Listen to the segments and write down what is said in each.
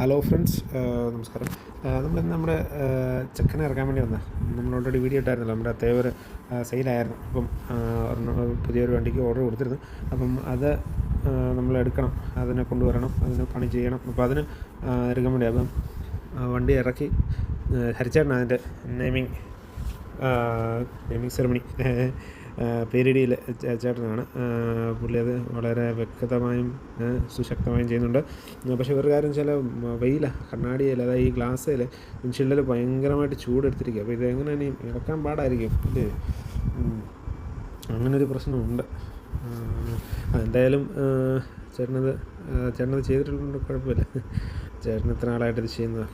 Hello friends, നമസ്കാരം. നമ്മളിന്ന് നമ്മുടെ ചെക്കനെ ഇറക്കാൻ വേണ്ടി വന്ന നമ്മൾ ഓൾറെഡി വീഡിയോ ഇട്ടായിരുന്നല്ലോ. നമ്മുടെ തേവർ സെയിലായിരുന്നു. അപ്പം പുതിയൊരു വണ്ടിക്ക് ഓർഡർ കൊടുത്തിരുന്നു. അപ്പം അത് നമ്മൾ എടുക്കണം, അതിനെ കൊണ്ടുവരണം, അതിന് പണി ചെയ്യണം. അപ്പോൾ അതിന് എടുക്കാൻ വേണ്ടി അപ്പം വണ്ടി ഇറക്കി. ഹരിച്ചേട്ടനാണ് അതിൻ്റെ നെയിമിങ് സെറമണി. പേരിടിയിൽ ചേട്ടനാണ്. പുള്ളി അത് വളരെ വ്യക്തമായും സുശക്തമായും ചെയ്യുന്നുണ്ട്. പക്ഷേ ഒരു കാര്യം വെച്ചാൽ വെയിലാണ്, കണ്ണാടിയിൽ, അതായത് ഈ ഗ്ലാസ്സിൽ വിൻഷീൽഡിൽ ഭയങ്കരമായിട്ട് ചൂടെടുത്തിരിക്കുക. അപ്പോൾ ഇത് എങ്ങനെ ഇനി ഇറക്കാൻ പാടായിരിക്കും അല്ലേ? അങ്ങനൊരു പ്രശ്നമുണ്ട്. എന്തായാലും ചേട്ടനത് ചെയ്തിട്ടുള്ളത് കുഴപ്പമില്ല. ചേട്ടൻ ഇത്ര നാളായിട്ടിത് ചെയ്യുന്നതാണ്.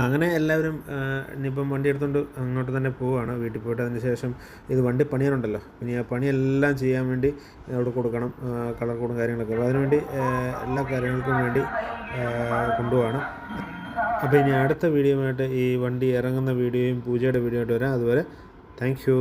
അങ്ങനെ എല്ലാവരും ഇനിയിപ്പം വണ്ടി എടുത്തുകൊണ്ട് അങ്ങോട്ട് തന്നെ പോവുകയാണ്. വീട്ടിൽ പോയിട്ട് അതിന് ശേഷം ഇത് വണ്ടി പണിയാനുണ്ടല്ലോ, ഇനി ആ പണിയെല്ലാം ചെയ്യാൻ വേണ്ടി അവിടെ കൊടുക്കണം, കളർ കോഡും കാര്യങ്ങളൊക്കെ. അപ്പോൾ അതിനുവേണ്ടി എല്ലാ കാര്യങ്ങൾക്കും വേണ്ടി കൊണ്ടുപോവാണ്. അപ്പോൾ ഇനി അടുത്ത വീഡിയോയുമായിട്ട് ഈ വണ്ടി ഇറങ്ങുന്ന വീഡിയോയും പൂജയുടെ വീഡിയോ ആയിട്ട് വരാം. അതുവരെ താങ്ക് യു.